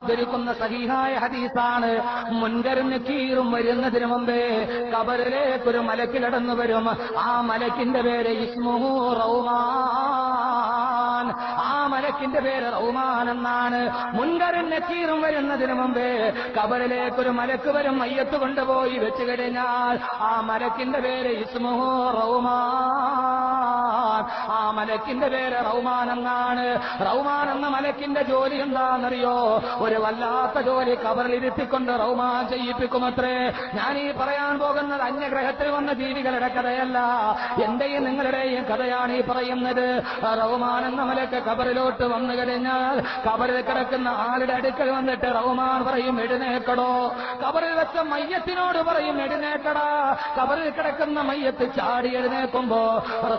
ധരിക്കുന്ന സഹീഹായ ഹദീസാണ്. മുൻകരും നക്കീറും വരുന്നതിന് മുമ്പേ ഖബറിലേക്കൊരു മലക്ക് കടന്നു വരും. ആ മലക്കിന്റെ പേര് ഇസ്മുഹു റൗമാൻ. ആ മലക്കിന്റെ പേര് റൗമാൻ എന്നാണ്. മുൻകരും നക്കീറും വരുന്നതിന് മുമ്പേ ഖബറിലേക്കൊരു മലക്ക് വരും. മയ്യത്ത് കൊണ്ടുപോയി വെച്ചു കഴിഞ്ഞാൽ ആ മലക്കിന്റെ പേര് ഇസ്മുഹു റൗമാൻ. ആ മലക്കിന്റെ പേര് റൗമാൻ എന്നാണ്. റൗമാൻ എന്ന മലക്കിന്റെ ജോലി എന്താണെന്നറിയോ? ഒരു വല്ലാത്ത ജോലി ഖബറിലിരുത്തിക്കൊണ്ട് റൗമാൻ ചെയ്യിപ്പിക്കുമത്രേ. ഞാൻ ഈ പറയാൻ പോകുന്നത് അന്യഗ്രഹത്തിൽ വന്ന ജീവികളുടെ കഥയല്ല, എന്റെയും നിങ്ങളുടെയും കഥയാണ് ഈ പറയുന്നത്. റൗമാൻ എന്ന മലക്ക് ഖബറിലോട്ട് വന്നു കഴിഞ്ഞാൽ ഖബറിൽ കിടക്കുന്ന ആളുടെ അടുക്കൽ വന്നിട്ട് റൗമാൻ പറയും, എഴുന്നേക്കടോ. ഖബറിൽ വെച്ച മയ്യത്തിനോട് പറയും, എഴുന്നേക്കടാ. ഖബറിൽ കിടക്കുന്ന മയ്യത്ത് ചാടി എഴുന്നേക്കുമ്പോ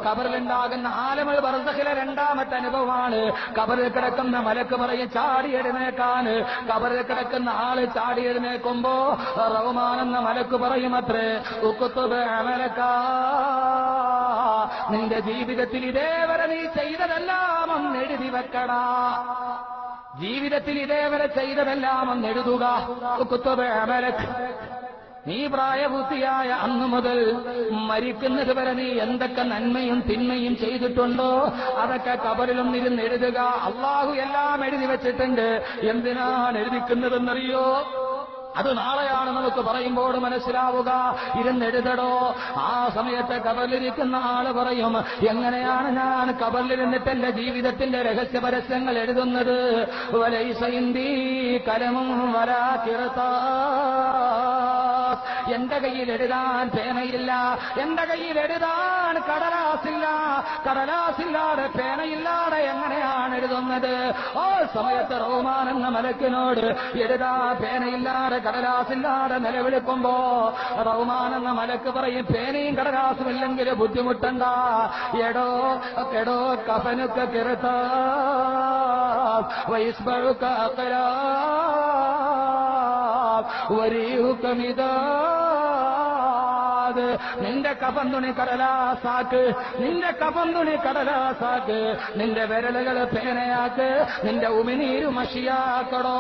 ഖബറിലുണ്ടാകുന്ന ആലമുൽ ബർസഖിലെ രണ്ടാമത്തെ അനുഭവമാണ്. ഖബറിൽ കിടക്കുന്ന മലക്ക് പറയും, ചാടി എഴുന്നേക്കാൻ. ഖബറിൽ കിടക്കുന്ന ആള് ചാടി എഴുന്നേക്കുമ്പോ റഹ്മാൻ എന്ന മലക്ക് പറയുമത്രേ, ഉക്തുബ് അമലക, നിന്റെ ജീവിതത്തിൽ ഇതേവരെ നീ ചെയ്തതെല്ലാം ഒന്ന് എഴുതി വെക്കടാ. ജീവിതത്തിൽ ഇതേവരെ ചെയ്തതെല്ലാം ഒന്ന് എഴുതുക. ഉക്തുബ് അമലക, നീ പ്രായപൂർത്തിയായ അന്നു മുതൽ മരിക്കുന്നത് വരെ നീ എന്തൊക്കെ നന്മയും തിന്മയും ചെയ്തിട്ടുണ്ടോ അതൊക്കെ ഖബറിലൊന്നിരുന്ന് എഴുതുക. അള്ളാഹു എല്ലാം എഴുതി വെച്ചിട്ടുണ്ട്. എന്തിനാണ് എഴുതിക്കുന്നതെന്നറിയോ? അത് നാളെയാണ് നമുക്ക് പറയുമ്പോൾ മനസ്സിലാവുക. ഇരുന്നെഴുതടോ. ആ സമയത്ത് ഖബറിലിരിക്കുന്ന ആള് പറയും, എങ്ങനെയാണ് ഞാൻ ഖബറിലിരുന്നിട്ട് എന്റെ ജീവിതത്തിന്റെ രഹസ്യ പരസ്യങ്ങൾ എഴുതുന്നത്? വലൈസ ഇന്ദീ കലമും വലാ ഖിർതാസ്, എന്റെ കയ്യിൽ എഴുതാൻ പേനയില്ല, എന്റെ കയ്യിൽ എഴുതാൻ കടലാസില്ല. കടലാസില്ലാതെ പേനയില്ലാതെ എങ്ങനെയാണ് എഴുതുന്നത്? ആ സമയത്ത് റഹ്മാൻ എന്ന മലക്കിനോട് എഴുതാ പേനയില്ലാതെ കടലാസില്ലാതെ നിലവിളിക്കുമ്പോ റഹ്മാൻ എന്ന മലക്ക് പറയും, പേനയും കടലാസും ഇല്ലെങ്കിൽ ബുദ്ധിമുട്ടണ്ട. എടോ എടോ കഫനുക്ക് കിറത്താ വൈസ്ബഴുക്ക അക്കരാ വരീഹുക്കമിതാ, നിന്റെ കഫൻ തുണി കടലാസാക്ക്, നിന്റെ കഫൻ തുണി കടലാസാക്ക്, നിന്റെ വിരലുകൾ പേനയാക്ക്, നിന്റെ ഉമിനീര് മഷിയാക്കടോ.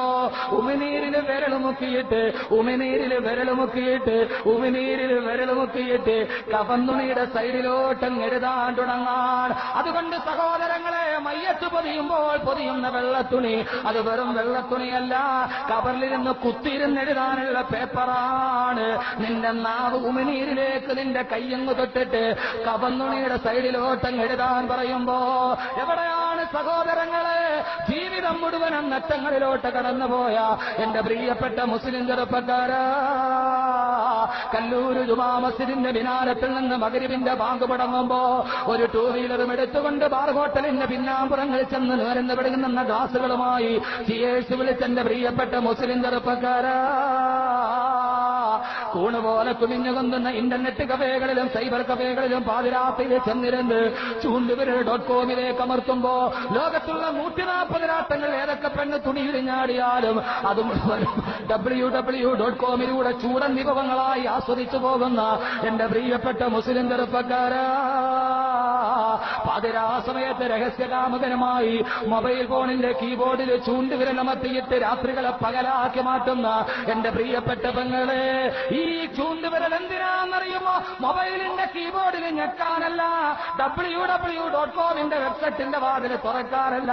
ഉമിനീരിൽ വിരൽ മുക്കിയിട്ട്, ഉമിനീരിൽ വിരൽ മുക്കിയിട്ട്, ഉമിനീരിൽ വിരൽ മുക്കിയിട്ട് കഫൻ തുണിയുടെ സൈഡിലോട്ടും എഴുതാൻ തുടങ്ങാൻ. അതുകൊണ്ട് സഹോദരങ്ങളെ, മയ്യത്ത് പൊതിയുമ്പോൾ പൊതിയുന്ന വെള്ളത്തുണി അത് വെറും വെള്ളത്തുണിയല്ല, ഖബറിലിരുന്ന് കുത്തിയിരുന്ന് എഴുതാനുള്ള പേപ്പറാണ്. നിന്റെ നാവ് ഉമിനീരിലേക്ക് നിന്റെ കയ്യങ്ങ് തൊട്ടിട്ട് കഫന്നുണിയുടെ സൈഡിലോട്ടം എഴുതാൻ പറയുമ്പോ എവിടെയാണ് സഹോദരങ്ങളെ ജീവിതം മുഴുവനും നഷ്ടങ്ങളിലോട്ട് കടന്നുപോയ എന്റെ പ്രിയപ്പെട്ട മുസ്ലിം ചെറുപ്പക്കാരാ? കല്ലൂര് ജുമാ മസ്ജിദിന്റെ മിനാരത്തിൽ നിന്ന് മഗ്രിബിന്റെ ബാങ്ക് മുടങ്ങുമ്പോ ഒരു ടൂ വീലറും എടുത്തുകൊണ്ട് ബാർ ഹോട്ടലിന്റെ പിന്നാമ്പുറങ്ങളിൽ ചെന്ന് നേർന്ന് പിടിക്കുന്ന ഗ്ലാസുകളുമായി ചിയേഴ്സ് വിളിച്ചെന്റെ പ്രിയപ്പെട്ട മുസ്ലിം ചെറുപ്പക്കാരാ, കൂണുപോലെ കുമിഞ്ഞു കൊന്നുന്ന ഇന്റർനെറ്റ് കഫേകളിലും സൈബർ കഫേകളിലും പാതിരാത്രിയിൽ ചെന്നിരുന്ന് ചൂണ്ടുവിരൽ.com അമർത്തുമ്പോ ലോകത്തുള്ള 140 രാട്ടങ്ങൾ ഏതൊക്കെ പെണ്ണ് തുണിയിലിഞ്ഞാടിയാലും അതും www.com ചൂടൻ വിഭവങ്ങളായി ആസ്വദിച്ചു പോകുന്ന എന്റെ പ്രിയപ്പെട്ട മുസ്ലിം ചെറുപ്പക്കാരാ, പാതിരാ സമയത്ത് രഹസ്യകാമുകനുമായി മൊബൈൽ ഫോണിന്റെ കീബോർഡിൽ ചൂണ്ടുവിരലമർത്തിയിട്ട് രാത്രികളെ പകലാക്കി മാറ്റുന്ന എന്റെ പ്രിയപ്പെട്ട പെങ്ങളെ, ഈ ചൂണ്ടുവിരൽ എന്തിനാണെന്നറിയുമോ? മൊബൈലിന്റെ കീബോർഡിൽ ഞെക്കാനല്ല, www.com വെബ്സൈറ്റിന്റെ വാതിൽ തുറക്കാനല്ല.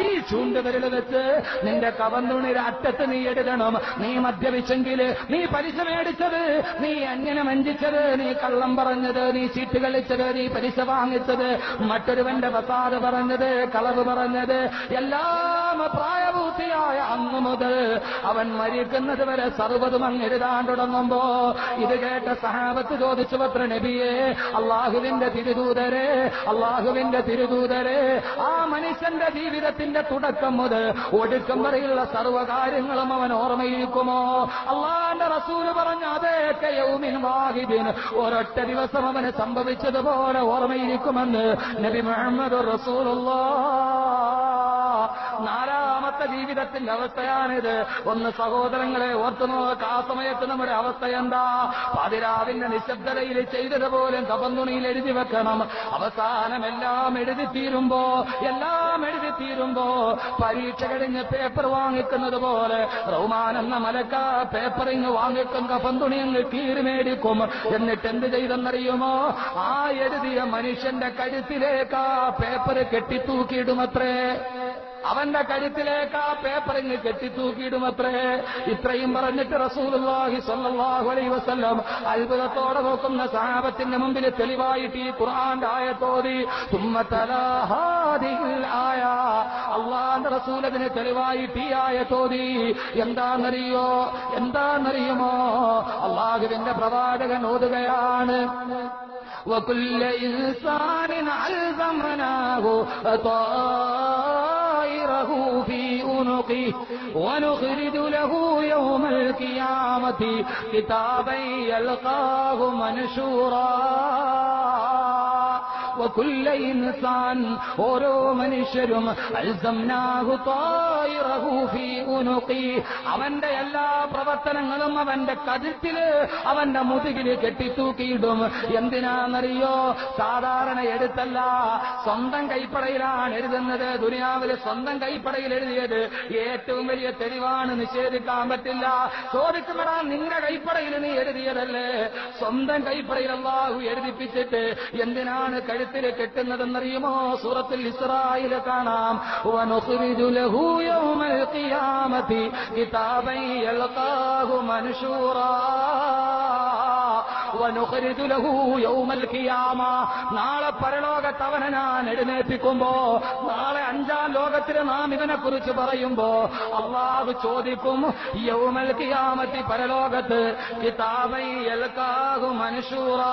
ഈ ചൂണ്ടുവിരൽ വെച്ച് നിന്റെ കവന്തുണിയുടെ അറ്റത്ത് നീ എഴുതണം. നീ മദ്യപിച്ചെങ്കിൽ, നീ പലിശ മേടിച്ചത്, നീ അന്യനെ വഞ്ചിച്ചത്, നീ കള്ളം പറഞ്ഞത്, നീ ചീട്ട് കളിച്ചത്, നീ പലിശ വാങ്ങിച്ചത്, മറ്റൊരുവന്റെ ഫസാദ് പറഞ്ഞത്, കളവ് പറഞ്ഞത്, എല്ലാം പ്രായപൂർത്തിയായ അന്നു മുതൽ അവൻ മരിക്കുന്നത് വരെ സർവ്വതും അങ്ങ് എഴുതാൻ തുടങ്ങുമ്പോ ഇത് കേട്ട സഹാബത്ത് ചോദിച്ചു, പത്ര നബിയെ, അള്ളാഹുവിന്റെ തിരുദൂതരെ, അള്ളാഹുവിന്റെ തിരുദൂതരെ, ആ മനുഷ്യന്റെ ജീവിതത്തിന്റെ തുടക്കം മുതൽ ഒടുക്കം വരെയുള്ള സർവ്വകാര്യങ്ങളും അവൻ ഓർമ്മയിരിക്കുമോ? അള്ളാന്റെ റസൂല് പറഞ്ഞ അതേക്കെ യൗമിൻ വാഹിദിൻ, ഒരൊറ്റ ദിവസം അവന് സംഭവിച്ചതുപോലെ ഓർമ്മയിരിക്കുമെന്ന് നബി മുഹമ്മദ് റസൂലുള്ളാഹ്. നാലാമത്തെ ജീവിതത്തിന്റെ അവസ്ഥയാണിത്. ഒന്ന് സഹോദരങ്ങളെ ഓർത്തു നോക്ക്, ആ സമയത്ത് നമ്മുടെ അവസ്ഥ എന്താ? പാതിരാവിന്റെ നിശബ്ദതയിൽ ചെയ്തതുപോലെ കപന്തുണിയിൽ എഴുതി വെക്കണം. അവസാനം എല്ലാം എഴുതി തീരുമ്പോ പരീക്ഷ കഴിഞ്ഞ് പേപ്പർ വാങ്ങിക്കുന്നത് പോലെ റഹ്മാൻ എന്ന മലക്ക പേപ്പറിങ് വാങ്ങിക്കും, കപന്തുണി അങ്ങ് കീറിമേടിക്കും. എന്നിട്ട് എന്ത് ചെയ്തെന്നറിയുമോ? ആ എഴുതിയ മനുഷ്യന്റെ കഴുത്തിലേക്ക് ആ പേപ്പർ കെട്ടിത്തൂക്കിയിടുമത്രേ. അവന്റെ കഴുത്തിലേക്ക് ആ പേപ്പറിങ് കെട്ടിത്തൂക്കിയിടുമത്രേ. ഇത്രയും പറഞ്ഞിട്ട് റസൂലുള്ളാഹി സ്വല്ലല്ലാഹു അലൈഹി വസല്ലം അത്ഭുതത്തോടെ നോക്കുന്ന സഹാബത്തിന്റെ മുമ്പിൽ തെളിവായിട്ട് ഈ ഖുർആന്റെ ആയത്തോതി. അള്ളാന്റെ റസൂൽ അതിന് തെളിവായിട്ട് ഈ ആയത്തോതി. എന്താണെന്നറിയുമോ? അള്ളാഹുവിന്റെ പ്രവാചകൻ ഓതുകയാണ്, وكل إنسان ألزمناه طائره في عنقه ونخرج له يوم القيامة كتابا يلقاه منشورا. وكل إنسان ഓരോ മനുഷ്യരും അൽസംനാഹു ത്വായിറഹു ഫീ ഉനുഖി, അവന്റെ എല്ലാ പ്രവർത്തനങ്ങളും അവന്റെ കഴുത്തില് അവന്റെ മുതുകില് കെട്ടിത്തൂക്കിയിടും. എന്തിനാണെന്നറിയോ? സാധാരണ എഴുത്തല്ല, സ്വന്തം കൈപ്പടയിലാണ് എഴുതുന്നത്. ദുനിയാവിലെ സ്വന്തം കൈപ്പടയിൽ എഴുതിയത് ഏറ്റവും വലിയ തെളിവാണ്, നിഷേധിക്കാൻ പറ്റില്ല. ചോദിക്കുമ്പോഴാ നിന്റെ കൈപ്പടയിൽ നീ എഴുതിയതല്ലേ? സ്വന്തം കൈപ്പടയിൽ അല്ലാഹു എഴുതിപ്പിച്ചിട്ട് എന്തിനാണ് കഴുത്തിൽ കെട്ടുന്നതെന്നറിയുമോ? സൂറത്തുൽ ഇസ്രായിൽ കാണാം, വനുഖ്രിജു ലഹു യൗമൽ ഖിയാമത്തി കിതാബൻ യൽഖാഹു മൻശൂറാ. വനുഖ്രിജു ലഹു യൗമൽ ഖിയാമ, നാളെ പരലോകത്ത് അവനെ ഞാൻ എഴുന്നേൽപ്പിക്കുമ്പോ, നാളെ അഞ്ചാം ലോകത്തിൽ നാം ഇതിനെക്കുറിച്ച് പറയുമ്പോ അല്ലാഹു ചോദിക്കും, യൗമൽ ഖിയാമത്തി, പരലോകത്ത്, കിതാബൻ യൽഖാഹു മൻശൂറാ.